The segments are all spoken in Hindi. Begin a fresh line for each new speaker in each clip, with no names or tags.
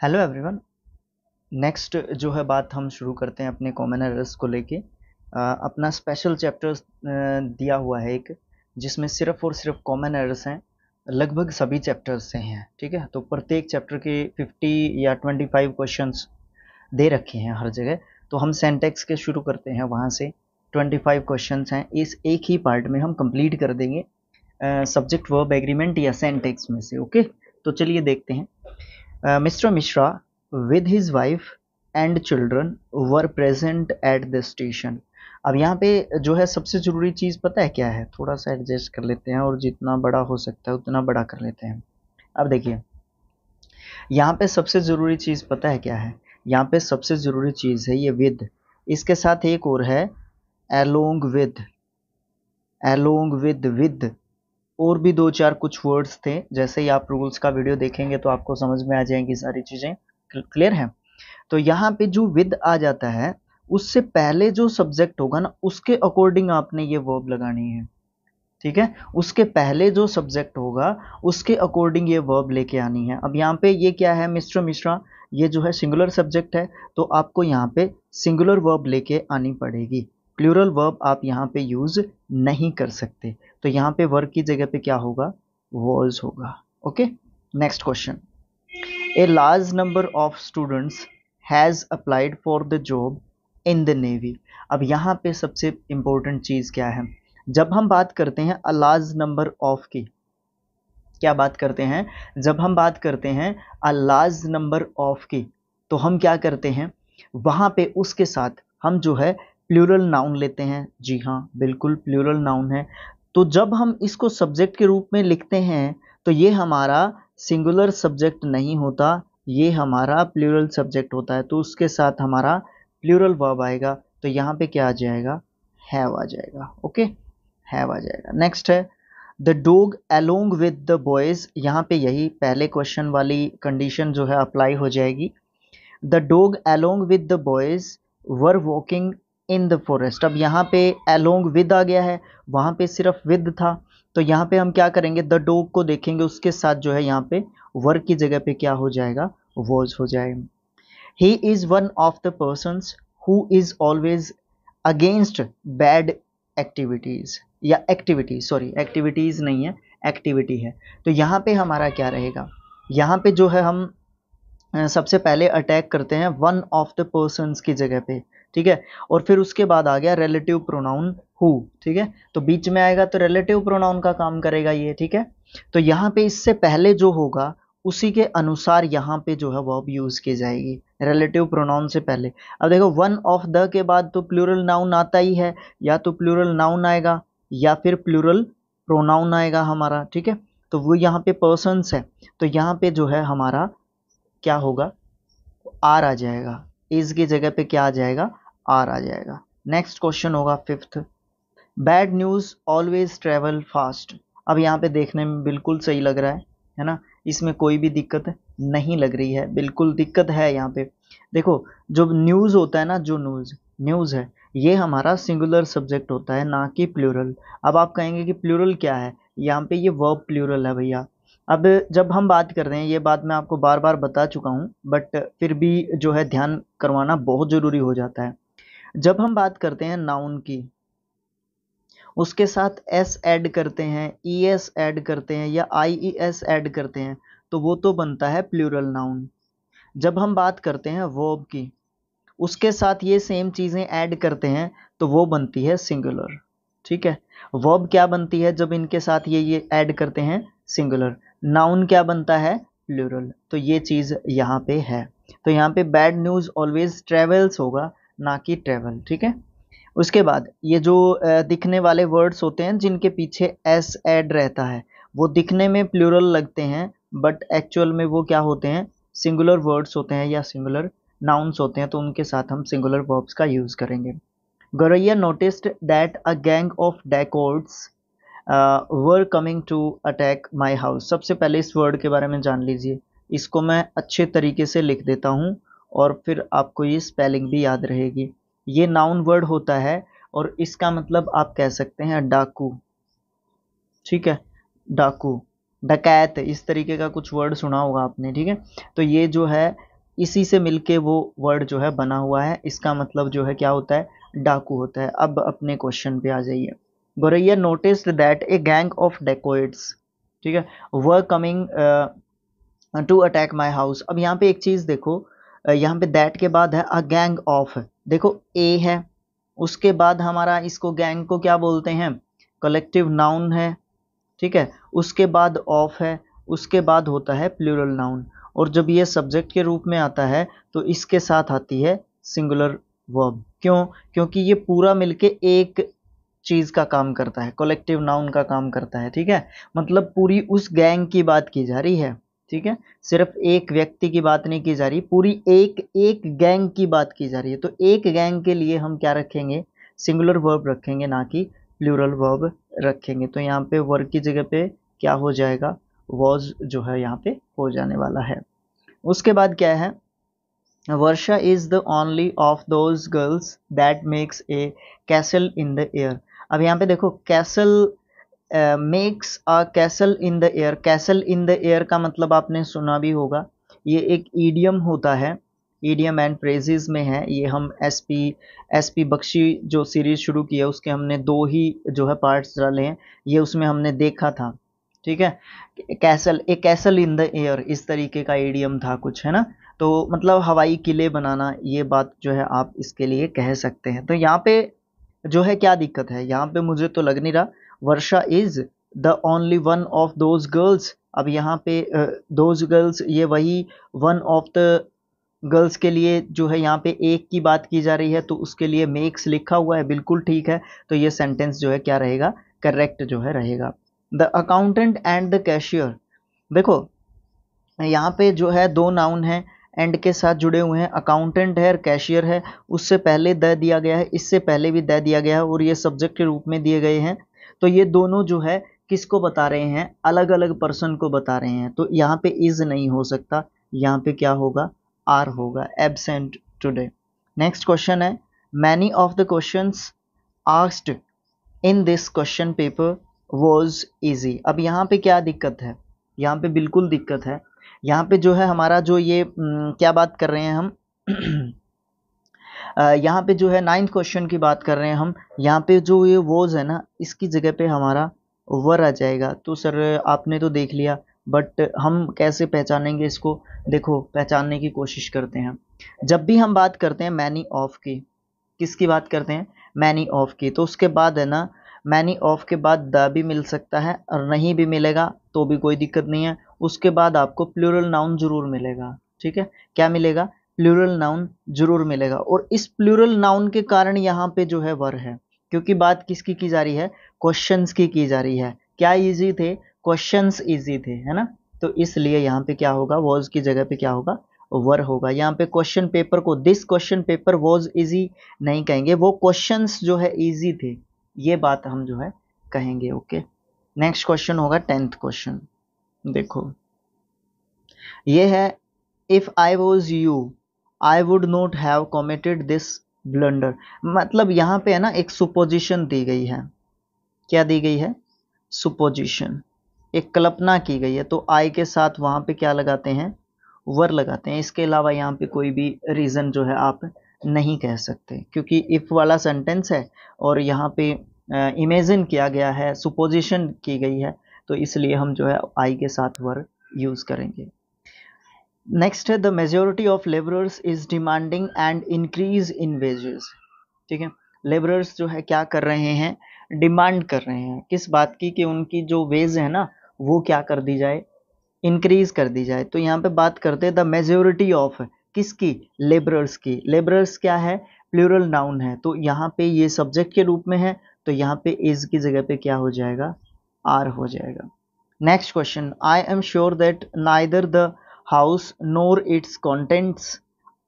Hello everyone. नेक्स्ट जो है बात हम शुरू करते हैं अपने कॉमन एरर्स को लेके। अपना स्पेशल चैप्टर दिया हुआ है एक, जिसमें सिर्फ और सिर्फ कॉमन एरर्स हैं। लगभग सभी चैप्टर्स से हैं, ठीक है। तो प्रत्येक चैप्टर के 50 या 25 क्वेश्चंस दे रखे हैं हर जगह। तो हम सेंटेक्स के शुरू करते हैं वहाँ से। 25 क्वेश्चंस हैं, इस एक ही पार्ट में हम कंप्लीट कर देंगे सब्जेक्ट वर्ब एग्रीमेंट या सेंटेक्स में से। ओके, तो चलिए देखते हैं। Mr. Mishra with his wife and children were present at the station। अब यहाँ पे जो है सबसे ज़रूरी चीज़ पता है क्या है? थोड़ा सा एडजस्ट कर लेते हैं और जितना बड़ा हो सकता है उतना बड़ा कर लेते हैं। अब देखिए, यहाँ पे सबसे ज़रूरी चीज़ पता है क्या है? यहाँ पे सबसे ज़रूरी चीज़ है ये विद। इसके साथ एक और है along with, along with और भी दो चार कुछ वर्ड्स थे। जैसे ही आप रूल्स का वीडियो देखेंगे तो आपको समझ में आ जाएंगी सारी चीज़ें। क्लियर है? तो यहाँ पे जो विद आ जाता है, उससे पहले जो सब्जेक्ट होगा ना, उसके अकॉर्डिंग आपने ये वर्ब लगानी है, ठीक है। उसके पहले जो सब्जेक्ट होगा उसके अकॉर्डिंग ये वर्ब लेके आनी है। अब यहाँ पे ये क्या है, मिस्टर मिश्रा, ये जो है सिंगुलर सब्जेक्ट है, तो आपको यहाँ पे सिंगुलर वर्ब लेके आनी पड़ेगी। प्लूरल वर्ब आप यहाँ पे यूज नहीं कर सकते। तो यहाँ पे वर्ब की जगह पे क्या होगा, वॉज होगा। Okay, next question. A large number of students has applied for the job in the navy. अब यहाँ पे सबसे इम्पोर्टेंट चीज़ क्या है? जब हम बात करते हैं अ लार्ज नंबर ऑफ की, क्या बात करते हैं? जब हम बात करते हैं अ लार्ज नंबर ऑफ की, तो हम क्या करते हैं, वहाँ पे उसके साथ हम जो है प्लूरल नाउन लेते हैं। जी हाँ, बिल्कुल प्लूरल नाउन है। तो जब हम इसको सब्जेक्ट के रूप में लिखते हैं तो ये हमारा सिंगुलर सब्जेक्ट नहीं होता, ये हमारा प्लूरल सब्जेक्ट होता है। तो उसके साथ हमारा प्लूरल वर्ब आएगा, तो यहाँ पे क्या आ जाएगा, हैव आ जाएगा। ओके, हैव आ जाएगा। नेक्स्ट है the dog along with the boys. यहाँ पे यही पहले क्वेश्चन वाली कंडीशन जो है अप्लाई हो जाएगी। The dog along with the boys were walking in the forest. अब यहाँ पे अलोंग विद आ गया है, वहाँ पे सिर्फ विद था। तो यहाँ पे हम क्या करेंगे, द डॉग को देखेंगे, उसके साथ जो है यहाँ पे वर की जगह पे क्या हो जाएगा, वॉज हो जाएगा। He is one of the persons who is always against bad activities, या एक्टिविटी, सॉरी एक्टिविटीज़ नहीं है, एक्टिविटी है। तो यहाँ पे हमारा क्या रहेगा, यहाँ पे जो है हम सबसे पहले अटैक करते हैं वन ऑफ द पर्सन्स की जगह पे, ठीक है। और फिर उसके बाद आ गया रिलेटिव प्रोनाउन हु, ठीक है। तो बीच में आएगा तो रिलेटिव प्रोनाउन का काम करेगा ये, ठीक है। तो यहाँ पे इससे पहले जो होगा उसी के अनुसार यहाँ पे जो है वर्ब यूज की जाएगी, रिलेटिव प्रोनाउन से पहले। अब देखो, वन ऑफ द के बाद तो प्लूरल नाउन आता ही है, या तो प्लूरल नाउन आएगा या फिर प्लूरल प्रोनाउन आएगा हमारा, ठीक है। तो वो यहाँ पे पर्सन्स है, तो यहाँ पे जो है हमारा क्या होगा, आर आ जाएगा। इज की जगह पे क्या आ जाएगा, आर आ जाएगा। नेक्स्ट क्वेश्चन होगा fifth. Bad news always travel fast. अब यहाँ पे देखने में बिल्कुल सही लग रहा है ना, इसमें कोई भी दिक्कत नहीं लग रही है, बिल्कुल दिक्कत है यहाँ पे। देखो, जो न्यूज़ होता है ना, जो न्यूज़ है, ये हमारा सिंगुलर सब्जेक्ट होता है, ना कि प्लूरल। अब आप कहेंगे कि प्लूरल क्या है, यहाँ पे ये वर्ब प्लूरल है भैया। अब जब हम बात कर रहे हैं, ये बात मैं आपको बार बार बता चुका हूँ, बट फिर भी जो है ध्यान करवाना बहुत ज़रूरी हो जाता है। जब हम बात करते हैं नाउन की, उसके साथ एस ऐड करते हैं, ई एस ऐड करते हैं, या आई ई एस ऐड करते हैं, तो वो तो बनता है प्लूरल नाउन। जब हम बात करते हैं वर्ब की, उसके साथ ये सेम चीज़ें ऐड करते हैं, तो वो बनती है सिंगुलर, ठीक है। वर्ब क्या बनती है जब इनके साथ ये ऐड करते हैं, सिंगुलर। नाउन क्या बनता है, प्लूरल। तो ये चीज़ यहाँ पे है। तो यहाँ पे बैड न्यूज़ ऑलवेज ट्रेवल्स होगा, ना कि ट्रेवल, ठीक है। उसके बाद ये जो दिखने वाले वर्ड्स होते हैं जिनके पीछे एस ऐड रहता है, वो दिखने में प्लूरल लगते हैं, बट एक्चुअल में वो क्या होते हैं, सिंगुलर वर्ड्स होते हैं या सिंगुलर नाउन्स होते हैं। तो उनके साथ हम सिंगुलर वर्ब्स का यूज़ करेंगे। Gauraiya noticed that a gang of dacoits were coming to attack my house. सबसे पहले इस वर्ड के बारे में जान लीजिए, इसको मैं अच्छे तरीके से लिख देता हूँ और फिर आपको ये स्पेलिंग भी याद रहेगी। ये नाउन वर्ड होता है और इसका मतलब आप कह सकते हैं डाकू, ठीक है। डाकू, डकैत, इस तरीके का कुछ वर्ड सुना होगा आपने, ठीक है। तो ये जो है इसी से मिलके वो वर्ड जो है बना हुआ है। इसका मतलब जो है क्या होता है, डाकू होता है। अब अपने क्वेश्चन पे आ जाइए। Goraiya noticed that a gang of dacoits, ठीक है, were coming to attack my house. अब यहाँ पे एक चीज देखो, यहाँ पे दैट के बाद है अ गैंग ऑफ, देखो ए है, उसके बाद हमारा इसको गैंग को क्या बोलते हैं, कलेक्टिव नाउन है, ठीक है, उसके बाद ऑफ है, उसके बाद होता है प्लूरल नाउन, और जब ये सब्जेक्ट के रूप में आता है तो इसके साथ आती है सिंगुलर वर्ब। क्यों? क्योंकि ये पूरा मिलके एक चीज का काम करता है, कलेक्टिव नाउन का काम करता है, ठीक है, मतलब पूरी उस गैंग की बात की जा रही है, ठीक है, सिर्फ एक व्यक्ति की बात नहीं की जा रही, पूरी एक एक गैंग की बात की जा रही है। तो एक गैंग के लिए हम क्या रखेंगे, सिंगुलर वर्ब रखेंगे, ना कि प्लूरल वर्ब रखेंगे। तो यहाँ पे वर्ब की जगह पे क्या हो जाएगा, वॉज जो है यहाँ पे हो जाने वाला है। उसके बाद क्या है, Varsha is the only of those girls that makes a castle in the air. अब यहाँ पे देखो, castle makes a castle in the air, castle in the air का मतलब आपने सुना भी होगा, ये एक ईडियम होता है, ईडियम एंड फ्रेजेस में है ये। हम एसपी बख्शी जो सीरीज शुरू की है उसके हमने 2 ही जो है पार्ट्स डाले हैं, ये उसमें हमने देखा था, ठीक है, castle, A castle in the air, इस तरीके का ईडियम था कुछ, है ना, तो मतलब हवाई किले बनाना, ये बात जो है आप इसके लिए कह सकते हैं। तो यहाँ पे जो है क्या दिक्कत है, यहाँ पे मुझे तो लग नहीं रहा, Varsha is the only one of those girls. अब यहाँ पे दोज गर्ल्स, ये वही वन ऑफ द गर्ल्स के लिए जो है यहाँ पे एक की बात की जा रही है, तो उसके लिए मेक्स लिखा हुआ है, बिल्कुल ठीक है। तो ये सेंटेंस जो है क्या रहेगा, करेक्ट जो है रहेगा। The accountant and the cashier, देखो यहाँ पे जो है 2 नाउन है, एंड के साथ जुड़े हुए हैं, अकाउंटेंट है और कैशियर है, उससे पहले द दिया गया है, इससे पहले भी द दिया गया है, और ये सब्जेक्ट के रूप में दिए गए हैं। तो ये दोनों जो है किसको बता रहे हैं, अलग अलग पर्सन को बता रहे हैं। तो यहाँ पे इज नहीं हो सकता, यहाँ पे क्या होगा, आर होगा, एब्सेंट टुडे। नेक्स्ट क्वेश्चन है, many of the questions asked in this question paper was easy. अब यहाँ पे क्या दिक्कत है, यहाँ पे बिल्कुल दिक्कत है। यहाँ पे जो है हमारा जो ये क्या बात कर रहे हैं हम यहाँ पे जो है 9th क्वेश्चन की बात कर रहे हैं हम, यहाँ पे जो ये वॉज है ना, इसकी जगह पे हमारा वर आ जाएगा। तो सर आपने तो देख लिया, बट हम कैसे पहचानेंगे इसको, देखो पहचानने की कोशिश करते हैं। जब भी हम बात करते हैं मैनी ऑफ की, किसकी बात करते हैं, मैनी ऑफ की, तो उसके बाद है ना, मैनी ऑफ के बाद द भी मिल सकता है, और नहीं भी मिलेगा तो भी कोई दिक्कत नहीं है। उसके बाद आपको प्लूरल नाउन जरूर मिलेगा, ठीक है, क्या मिलेगा, प्लूरल नाउन जरूर मिलेगा। और इस प्लूरल नाउन के कारण यहाँ पे जो है वर है, क्योंकि बात किसकी की जा रही है, क्वेश्चंस की जा रही है। क्या इजी थे, क्वेश्चंस इजी थे, है ना, तो इसलिए यहाँ पे क्या होगा, वॉज की जगह पे क्या होगा, वर होगा। यहाँ पे क्वेश्चन पेपर को this question paper was easy नहीं कहेंगे, वो क्वेश्चंस जो है इजी थे, ये बात हम जो है कहेंगे। ओके, नेक्स्ट क्वेश्चन होगा 10th क्वेश्चन। देखो ये है, if I was you I would not have committed this blunder. मतलब यहाँ पे है ना एक सुपोजिशन दी गई है, क्या दी गई है, सुपोजिशन, एक कल्पना की गई है। तो आई के साथ वहां पे क्या लगाते हैं, वर लगाते हैं। इसके अलावा यहाँ पे कोई भी रीजन जो है आप नहीं कह सकते, क्योंकि इफ वाला सेंटेंस है और यहाँ पे इमेजिन किया गया है, सुपोजिशन की गई है, तो इसलिए हम जो है आई के साथ वर यूज करेंगे। नेक्स्ट है, the majority of labourers is demanding and increase in wages. ठीक है, लेबरर्स जो है क्या कर रहे हैं, डिमांड कर रहे हैं, किस बात की, कि उनकी जो वेज है ना वो क्या कर दी जाए, इंक्रीज कर दी जाए। तो यहाँ पे बात करते हैं द मेजोरिटी ऑफ, किसकी, लेबरर्स की। लेबरर्स क्या है, प्लूरल नाउन है, तो यहाँ पे ये सब्जेक्ट के रूप में है, तो यहाँ पे इज की जगह पे क्या हो जाएगा, आर हो जाएगा। Next question, I am sure that neither the house nor its contents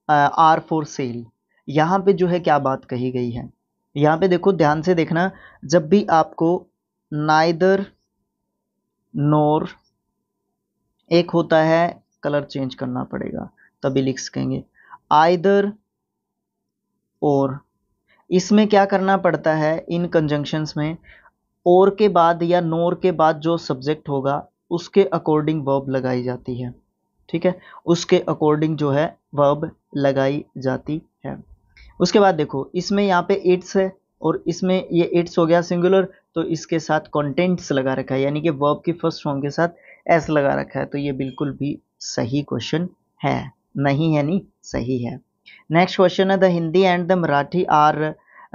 are for sale. यहाँ पे जो है क्या बात कही गई है, यहाँ पे देखो ध्यान से देखना, जब भी आपको नाइदर नोर, एक होता है कलर चेंज करना पड़ेगा तभी लिख सकेंगे, आइदर और, इसमें क्या करना पड़ता है इन कंजंक्शंस में, और के बाद या नोर के बाद जो सब्जेक्ट होगा उसके अकॉर्डिंग वर्ब लगाई जाती है। ठीक है, उसके अकॉर्डिंग जो है वर्ब लगाई जाती है। उसके बाद देखो इसमें यहाँ पे इट्स है और इसमें ये इट्स हो गया सिंगुलर, तो इसके साथ कंटेंट्स लगा रखा है, यानी कि वर्ब की फर्स्ट फॉर्म के साथ एस लगा रखा है, तो ये बिल्कुल भी सही क्वेश्चन है, नहीं है नहीं, सही है। नेक्स्ट क्वेश्चन है the Hindi and the Marathi are,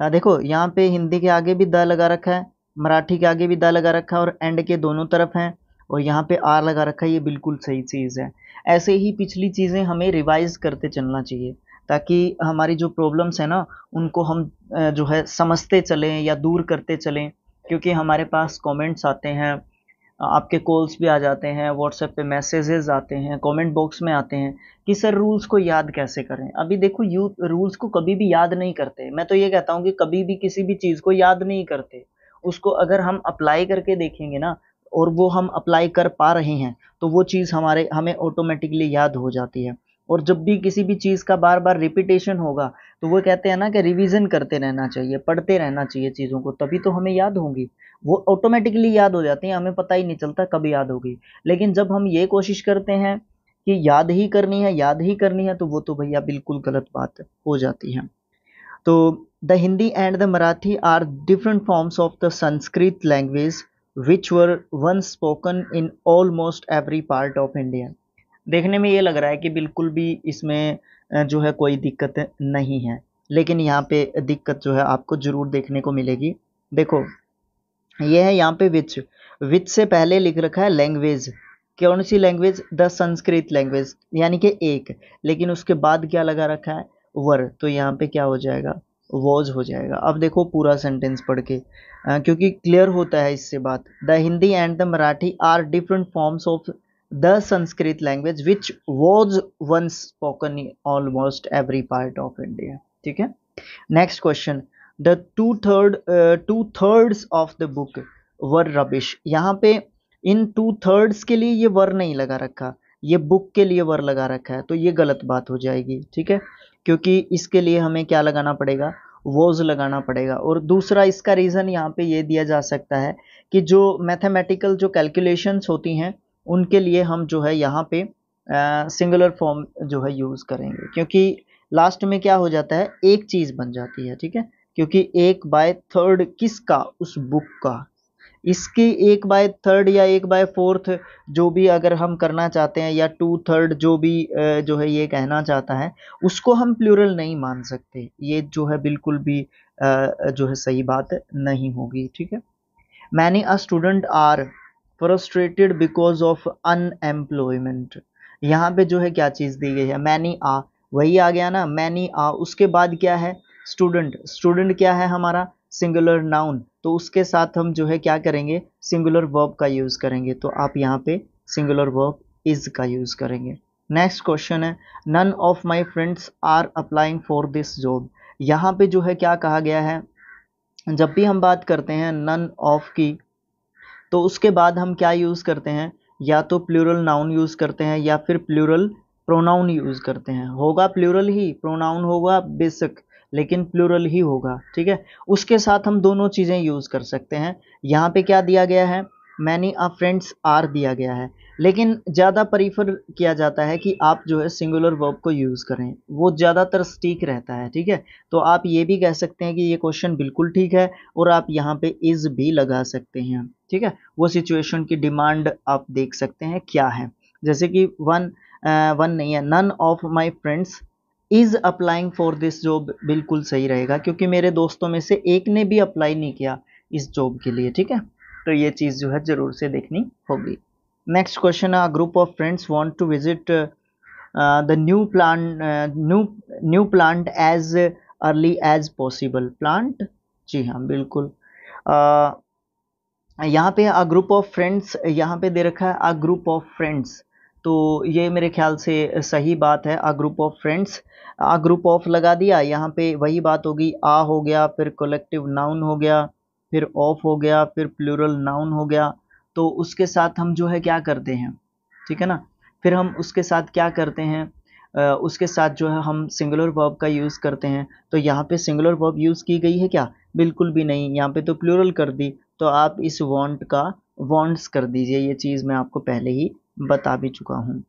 देखो यहाँ पे हिंदी के आगे भी द लगा रखा है, मराठी के आगे भी द लगा रखा है और एंड के दोनों तरफ हैं, और यहाँ पे आर लगा रखा है, ये बिल्कुल सही चीज़ है। ऐसे ही पिछली चीज़ें हमें रिवाइज करते चलना चाहिए, ताकि हमारी जो प्रॉब्लम्स है ना उनको हम जो है समझते चलें या दूर करते चलें, क्योंकि हमारे पास कमेंट्स आते हैं, आपके कॉल्स भी आ जाते हैं, व्हाट्सएप पे मैसेजेस आते हैं, कमेंट बॉक्स में आते हैं कि सर रूल्स को याद कैसे करें। अभी देखो यूथ रूल्स को कभी भी याद नहीं करते, मैं तो ये कहता हूँ कि कभी भी किसी भी चीज़ को याद नहीं करते, उसको अगर हम अप्लाई करके देखेंगे ना और वो हम अप्लाई कर पा रहे हैं तो वो चीज़ हमें ऑटोमेटिकली याद हो जाती है। और जब भी किसी भी चीज़ का बार बार रिपीटेशन होगा तो वो कहते हैं ना कि रिवीजन करते रहना चाहिए, पढ़ते रहना चाहिए चीज़ों को, तभी तो हमें याद होंगी, वो ऑटोमेटिकली याद हो जाती हैं, हमें पता ही नहीं चलता कब याद होगी। लेकिन जब हम ये कोशिश करते हैं कि याद ही करनी है, याद ही करनी है, तो वो तो भैया बिल्कुल गलत बात हो जाती है। तो the Hindi and the Marathi are different forms of the Sanskrit language which were once spoken in almost every part of India. देखने में ये लग रहा है कि बिल्कुल भी इसमें जो है कोई दिक्कत नहीं है, लेकिन यहाँ पे दिक्कत जो है आपको ज़रूर देखने को मिलेगी। देखो ये है यहाँ पे विच से पहले लिख रखा है लैंग्वेज, कौन सी लैंग्वेज, द संस्कृत लैंग्वेज, यानी कि एक, लेकिन उसके बाद क्या लगा रखा है, वर, तो यहाँ पे क्या हो जाएगा, वॉज हो जाएगा। अब देखो पूरा सेंटेंस पढ़ के क्योंकि क्लियर होता है इससे बात। The Hindi and the Marathi are different forms of the Sanskrit language which was once spoken in almost every part of India. ठीक है, next question, the two thirds of the book were rubbish. यहाँ पे इन टू थर्ड्स के लिए ये वर नहीं लगा रखा, ये बुक के लिए वर लगा रखा है, तो ये गलत बात हो जाएगी। ठीक है, क्योंकि इसके लिए हमें क्या लगाना पड़ेगा, वॉज लगाना पड़ेगा। और दूसरा इसका रीज़न यहाँ पे ये दिया जा सकता है कि जो मैथमेटिकल जो कैलकुलेशंस होती हैं उनके लिए हम जो है यहाँ पे सिंगुलर फॉर्म जो है यूज़ करेंगे, क्योंकि लास्ट में क्या हो जाता है, एक चीज़ बन जाती है। ठीक है, क्योंकि एक बाय थर्ड किसका, उस बुक का, इसकी एक बाय थर्ड या एक बाय फोर्थ जो भी अगर हम करना चाहते हैं, या टू थर्ड जो भी जो है ये कहना चाहता है, उसको हम प्लूरल नहीं मान सकते, ये जो है बिल्कुल भी जो है सही बात नहीं होगी। ठीक है, many a student are frustrated because of unemployment. यहाँ पे जो है क्या चीज़ दी गई है, मैनी आ, वही आ गया ना, मैनी आ, उसके बाद क्या है, स्टूडेंट, स्टूडेंट क्या है हमारा, सिंगुलर नाउन, तो उसके साथ हम जो है क्या करेंगे, सिंगुलर वर्ब का यूज़ करेंगे, तो आप यहाँ पे सिंगुलर वर्ब इज का यूज़ करेंगे। नेक्स्ट क्वेश्चन है, none of my friends are applying for this job. यहाँ पे जो है क्या कहा गया है, जब भी हम बात करते हैं नन ऑफ की, तो उसके बाद हम क्या यूज़ करते हैं, या तो प्लूरल नाउन यूज़ करते हैं या फिर प्लूरल प्रोनाउन यूज़ करते हैं। होगा प्लूरल ही, प्रोनाउन होगा बेशक, लेकिन प्लूरल ही होगा। ठीक है, उसके साथ हम दोनों चीज़ें यूज़ कर सकते हैं। यहाँ पे क्या दिया गया है, मैनी अ फ्रेंड्स आर दिया गया है, लेकिन ज़्यादा प्रीफर किया जाता है कि आप जो है सिंगुलर वर्ब को यूज़ करें, वो ज़्यादातर सटीक रहता है। ठीक है, तो आप ये भी कह सकते हैं कि ये क्वेश्चन बिल्कुल ठीक है, और आप यहाँ पे इज़ भी लगा सकते हैं। ठीक है, वो सिचुएशन की डिमांड आप देख सकते हैं क्या है, जैसे कि वन नहीं है, none of my friends is applying for this job, बिल्कुल सही रहेगा, क्योंकि मेरे दोस्तों में से एक ने भी अप्लाई नहीं किया इस जॉब के लिए। ठीक है, तो ये चीज़ जो है ज़रूर से देखनी होगी। नेक्स्ट क्वेश्चन है, group of friends want to visit the new plant as early as possible. Plant, जी हाँ बिल्कुल। यहाँ पे अ ग्रुप ऑफ फ्रेंड्स यहाँ पे दे रखा है अ ग्रुप ऑफ फ्रेंड्स, तो ये मेरे ख्याल से सही बात है। A group of friends, a group of लगा दिया, यहाँ पे वही बात होगी, आ हो गया, फिर कलेक्टिव नाउन हो गया, फिर ऑफ हो गया, फिर प्लूरल नाउन हो गया, तो उसके साथ हम जो है क्या करते हैं, ठीक है ना, फिर हम उसके साथ क्या करते हैं, उसके साथ जो है हम सिंगुलर वर्ब का यूज़ करते हैं। तो यहाँ पे सिंगुलर वर्ब यूज़ की गई है क्या, बिल्कुल भी नहीं, यहाँ पे तो प्लूरल कर दी, तो आप इस वांट का वांट्स कर दीजिए, ये चीज़ मैं आपको पहले ही बता भी चुका हूँ।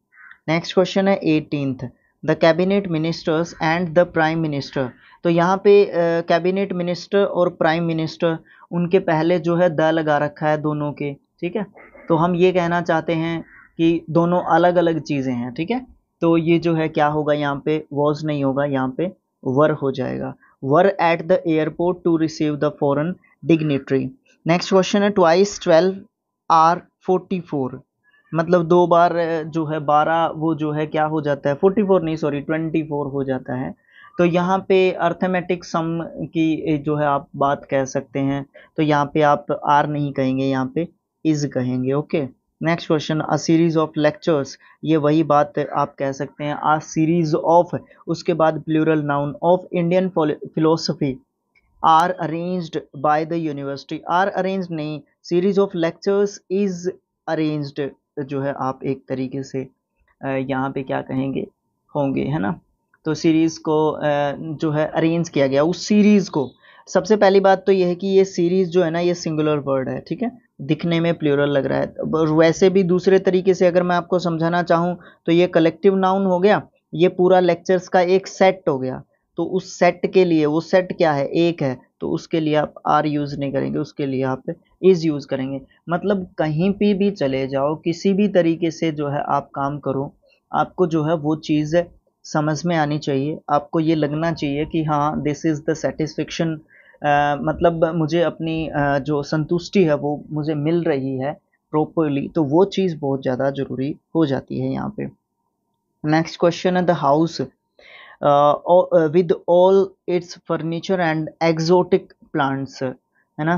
नेक्स्ट क्वेश्चन है 18th, the cabinet ministers and the prime minister. तो यहाँ पे कैबिनेट मिनिस्टर और प्राइम मिनिस्टर, उनके पहले जो है द लगा रखा है दोनों के, ठीक है। तो हम ये कहना चाहते हैं कि दोनों अलग अलग चीज़ें हैं, ठीक है। तो ये जो है क्या होगा, यहाँ पे वॉज नहीं होगा, यहाँ पे वर हो जाएगा। Were at the airport to receive the foreign dignitary. Next question है ट्वाइस 12 आर 44, मतलब दो बार जो है 12 वो जो है क्या हो जाता है, 44 नहीं सॉरी 24 हो जाता है। तो यहाँ पे अर्थमेटिक सम की जो है आप बात कह सकते हैं, तो यहाँ पे आप आर नहीं कहेंगे, यहाँ पे इज कहेंगे। Okay, next question, a series of lectures, ये वही बात आप कह सकते हैं, अ सीरीज ऑफ, उसके बाद plural noun of Indian philosophy are arranged by the university. Are arranged नहीं, series of lectures is arranged जो है आप एक तरीके से यहाँ पे क्या कहेंगे होंगे, है ना। तो सीरीज को जो है अरेंज किया गया, उस सीरीज को। सबसे पहली बात तो यह है कि ये सीरीज जो है ना, ये सिंगुलर वर्ड है, ठीक है, दिखने में प्लूरल लग रहा है। और वैसे भी दूसरे तरीके से अगर मैं आपको समझाना चाहूँ तो ये कलेक्टिव नाउन हो गया, ये पूरा लेक्चर्स का एक सेट हो गया। तो उस सेट के लिए, वो सेट क्या है, एक है, तो उसके लिए आप आर यूज नहीं करेंगे, उसके लिए आप इज यूज करेंगे। मतलब कहीं पे भी चले जाओ, किसी भी तरीके से जो है आप काम करो, आपको जो है वो चीज़ समझ में आनी चाहिए, आपको ये लगना चाहिए कि हाँ दिस इज़ द सेटिस्फेक्शन, मतलब मुझे अपनी जो संतुष्टि है वो मुझे मिल रही है प्रॉपरली, तो वो चीज़ बहुत ज़्यादा ज़रूरी हो जाती है यहाँ पे। नेक्स्ट क्वेश्चन है the house with all it's furniture and exotic plants, है ना,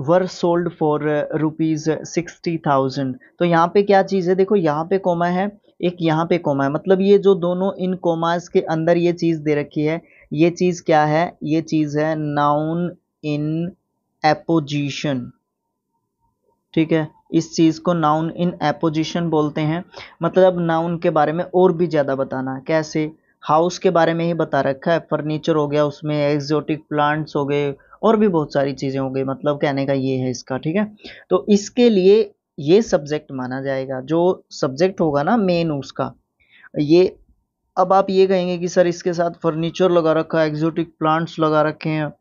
वर सोल्ड फॉर ₹60,000। तो यहाँ पे क्या चीज़ है, देखो यहाँ पे कोमा है, एक यहाँ पे कोमा है, मतलब ये जो दोनों इन कोमास के अंदर ये चीज़ दे रखी है, ये चीज़ क्या है, ये चीज़ है नाउन इन एपोजिशन, ठीक है। इस चीज़ को नाउन इन एपोजिशन बोलते हैं, मतलब नाउन के बारे में और भी ज़्यादा बताना। कैसे, हाउस के बारे में ही बता रखा है, फर्नीचर हो गया, उसमें एक्सोटिक प्लांट्स हो गए, और भी बहुत सारी चीज़ें हो गई, मतलब कहने का ये है इसका, ठीक है। तो इसके लिए ये सब्जेक्ट माना जाएगा, जो सब्जेक्ट होगा ना मेन उसका ये। अब आप ये कहेंगे कि सर इसके साथ फर्नीचर लगा रखा है, एक्सोटिक प्लांट्स लगा रखे हैं,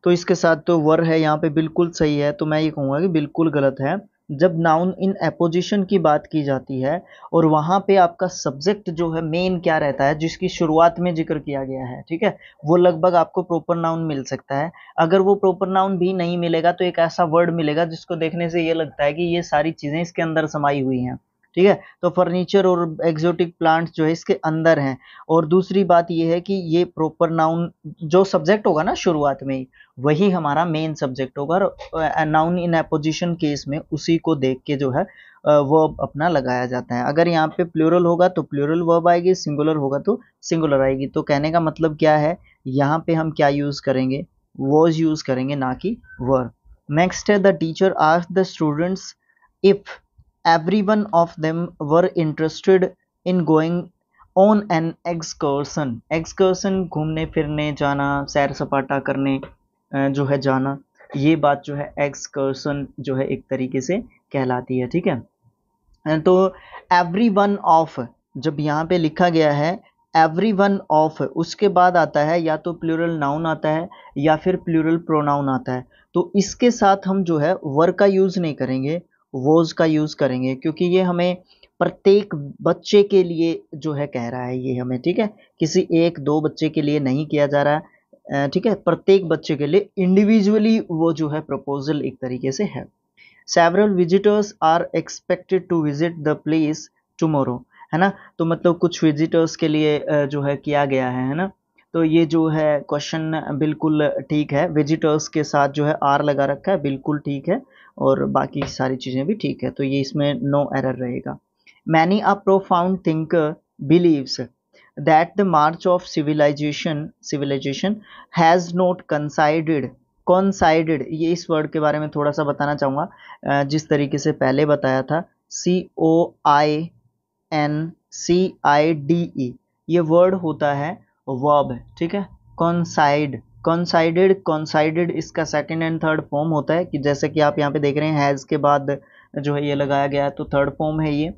तो इसके साथ तो वर है यहाँ पे, बिल्कुल सही है। तो मैं ये कहूँगा कि बिल्कुल गलत है। जब नाउन इन एपोजिशन की बात की जाती है और वहाँ पे आपका सब्जेक्ट जो है मेन क्या रहता है, जिसकी शुरुआत में जिक्र किया गया है, ठीक है, वो लगभग आपको प्रॉपर नाउन मिल सकता है। अगर वो प्रॉपर नाउन भी नहीं मिलेगा तो एक ऐसा वर्ड मिलेगा जिसको देखने से ये लगता है कि ये सारी चीज़ें इसके अंदर समाई हुई हैं, ठीक है। तो फर्नीचर और एक्सोटिक प्लांट्स जो है इसके अंदर हैं। और दूसरी बात ये है कि ये प्रॉपर नाउन जो सब्जेक्ट होगा ना शुरुआत में ही, वही हमारा मेन सब्जेक्ट होगा, और नाउन इन एपोजिशन केस में उसी को देख के जो है वर्ब अपना लगाया जाता है। अगर यहाँ पे प्लूरल होगा तो प्लूरल वर्ब आएगी, सिंगुलर होगा तो सिंगुलर आएगी। तो कहने का मतलब क्या है, यहाँ पे हम क्या यूज करेंगे, वॉज यूज करेंगे, ना कि वर। नेक्स्ट है the teacher asked the students if every one of them were interested in going on an excursion। excursion घूमने फिरने जाना, सैर सपाटा करने जो है जाना, ये बात जो है excursion जो है एक तरीके से कहलाती है, ठीक है। तो every one of, जब यहाँ पे लिखा गया है every one of, उसके बाद आता है या तो प्लूरल नाउन आता है या फिर प्लूरल प्रोनाउन आता है। तो इसके साथ हम जो है वर का यूज नहीं करेंगे, वोज का यूज करेंगे, क्योंकि ये हमें प्रत्येक बच्चे के लिए जो है कह रहा है ये हमें, ठीक है, किसी एक दो बच्चे के लिए नहीं किया जा रहा है, ठीक है, प्रत्येक बच्चे के लिए इंडिविजुअली वो जो है प्रपोजल एक तरीके से है। Several visitors are expected to visit the place tomorrow, है ना। तो मतलब कुछ विजिटर्स के लिए जो है किया गया है ना। तो ये जो है क्वेश्चन बिल्कुल ठीक है, विजिटर्स के साथ जो है आर लगा रखा है, बिल्कुल ठीक है, और बाकी सारी चीज़ें भी ठीक है, तो ये इसमें नो एरर रहेगा। Many a profound thinker believes that the march of civilisation has not considered, ये इस वर्ड के बारे में थोड़ा सा बताना चाहूँगा। जिस तरीके से पहले बताया था COINCIDE, ये वर्ड होता है वर्ब, ठीक है। कॉन्साइडेड इसका सेकंड एंड थर्ड फॉर्म होता है, कि जैसे कि आप यहाँ पे देख रहे हैं हैज़ के बाद जो है ये लगाया गया है, तो थर्ड फॉर्म है ये।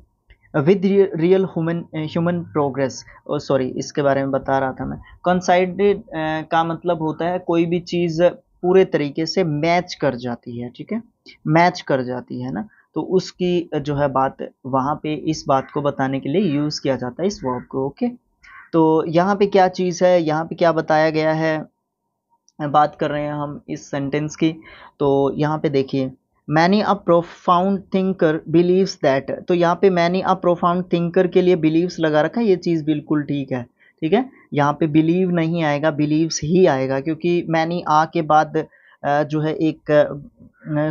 With real human progress, sorry इसके बारे में बता रहा था मैं। कंसाइडेड का मतलब होता है कोई भी चीज़ पूरे तरीके से मैच कर जाती है, ठीक है, मैच कर जाती है ना, तो उसकी जो है बात वहाँ पे इस बात को बताने के लिए यूज़ किया जाता है इस वर्ब को। ओके, तो यहाँ पे क्या चीज़ है, यहाँ पे क्या बताया गया है, बात कर रहे हैं हम इस सेंटेंस की। तो यहाँ पे देखिए, many a profound thinker believes that, तो यहाँ पे मैनी अ प्रोफाउंड थिंकर के लिए बिलीव्स लगा रखा है, ये चीज़ बिल्कुल ठीक है, ठीक है। यहाँ पे बिलीव नहीं आएगा, बिलीव्स ही आएगा, क्योंकि मैनी आ के बाद जो है एक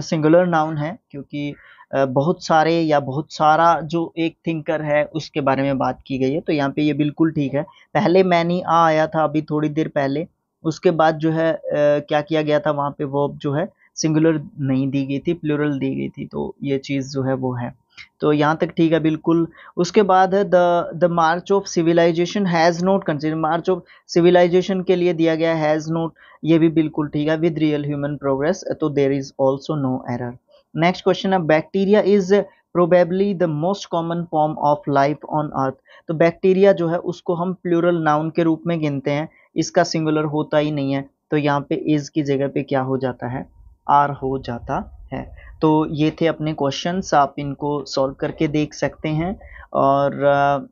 सिंगुलर नाउन है, क्योंकि बहुत सारे या बहुत सारा जो एक थिंकर है उसके बारे में बात की गई है, तो यहाँ पे ये बिल्कुल ठीक है। पहले मैनी आ आया था अभी थोड़ी देर पहले, उसके बाद जो है क्या किया गया था, वहाँ पे वर्ब जो है सिंगुलर नहीं दी गई थी, प्लूरल दी गई थी, तो ये चीज़ जो है वो है। तो यहाँ तक ठीक है बिल्कुल। उसके बाद है the march of civilisation has not consider, march of civilisation के लिए दिया गया हैज़ नॉट, ये भी बिल्कुल ठीक है, विद रियल ह्यूमन प्रोग्रेस, तो there is also no error. Next question है, bacteria is probably the most common form of life on earth, तो बैक्टीरिया जो है उसको हम प्लूरल नाउन के रूप में गिनते हैं, इसका सिंगुलर होता ही नहीं है, तो यहाँ पे इज की जगह पे क्या हो जाता है, आर हो जाता है। तो ये थे अपने क्वेश्चंस, आप इनको सॉल्व करके देख सकते हैं, और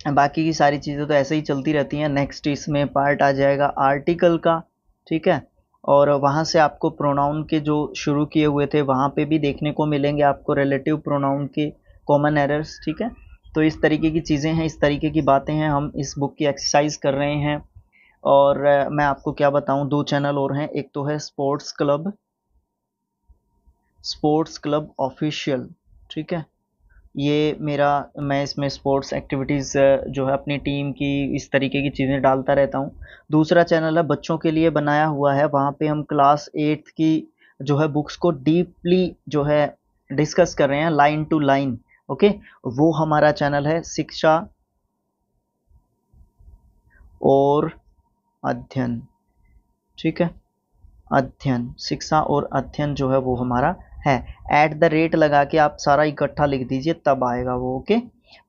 बाकी की सारी चीज़ें तो ऐसे ही चलती रहती हैं। नेक्स्ट इसमें पार्ट आ जाएगा आर्टिकल का, ठीक है, और वहाँ से आपको प्रोनाउन के जो शुरू किए हुए थे वहाँ पे भी देखने को मिलेंगे आपको रिलेटिव प्रोनाउन के कॉमन एरर्स, ठीक है। तो इस तरीके की चीज़ें हैं, इस तरीके की बातें हैं, हम इस बुक की एक्सरसाइज कर रहे हैं। और मैं आपको क्या बताऊं, 2 चैनल और हैं, एक तो है स्पोर्ट्स क्लब ऑफिशियल, ठीक है, ये मेरा, मैं इसमें स्पोर्ट्स एक्टिविटीज़ जो है अपनी टीम की इस तरीके की चीज़ें डालता रहता हूँ। दूसरा चैनल है बच्चों के लिए बनाया हुआ है, वहाँ पे हम क्लास 8 की जो है बुक्स को डीपली जो है डिस्कस कर रहे हैं, लाइन टू लाइन। ओके, वो हमारा चैनल है शिक्षा और अध्ययन, ठीक है, अध्ययन, शिक्षा और अध्ययन जो है वो हमारा है। एट द रेट लगा के आप सारा इकट्ठा लिख दीजिए, तब आएगा वो। ओके,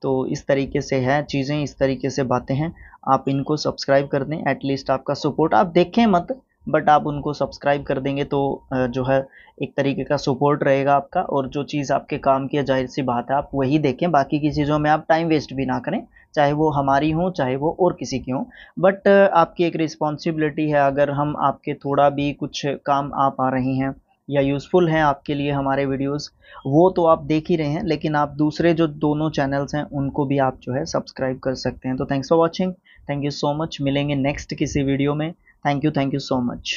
तो इस तरीके से है चीज़ें, इस तरीके से बातें हैं, आप इनको सब्सक्राइब कर दें, एटलीस्ट आपका सपोर्ट, आप देखें मत बट आप उनको सब्सक्राइब कर देंगे तो जो है एक तरीके का सपोर्ट रहेगा आपका, और जो चीज़ आपके काम की है जाहिर सी बात है आप वही देखें, बाकी की चीज़ों में आप टाइम वेस्ट भी ना करें, चाहे वो हमारी हो चाहे वो और किसी की हो। बट आपकी एक रिस्पॉन्सिबिलिटी है, अगर हम आपके थोड़ा भी कुछ काम आ पा रही हैं या यूज़फुल हैं आपके लिए हमारे वीडियोस, वो तो आप देख ही रहे हैं, लेकिन आप दूसरे जो दोनों चैनल्स हैं उनको भी आप जो है सब्सक्राइब कर सकते हैं। तो thanks for watching, thank you so much, मिलेंगे नेक्स्ट किसी वीडियो में। Thank you so much.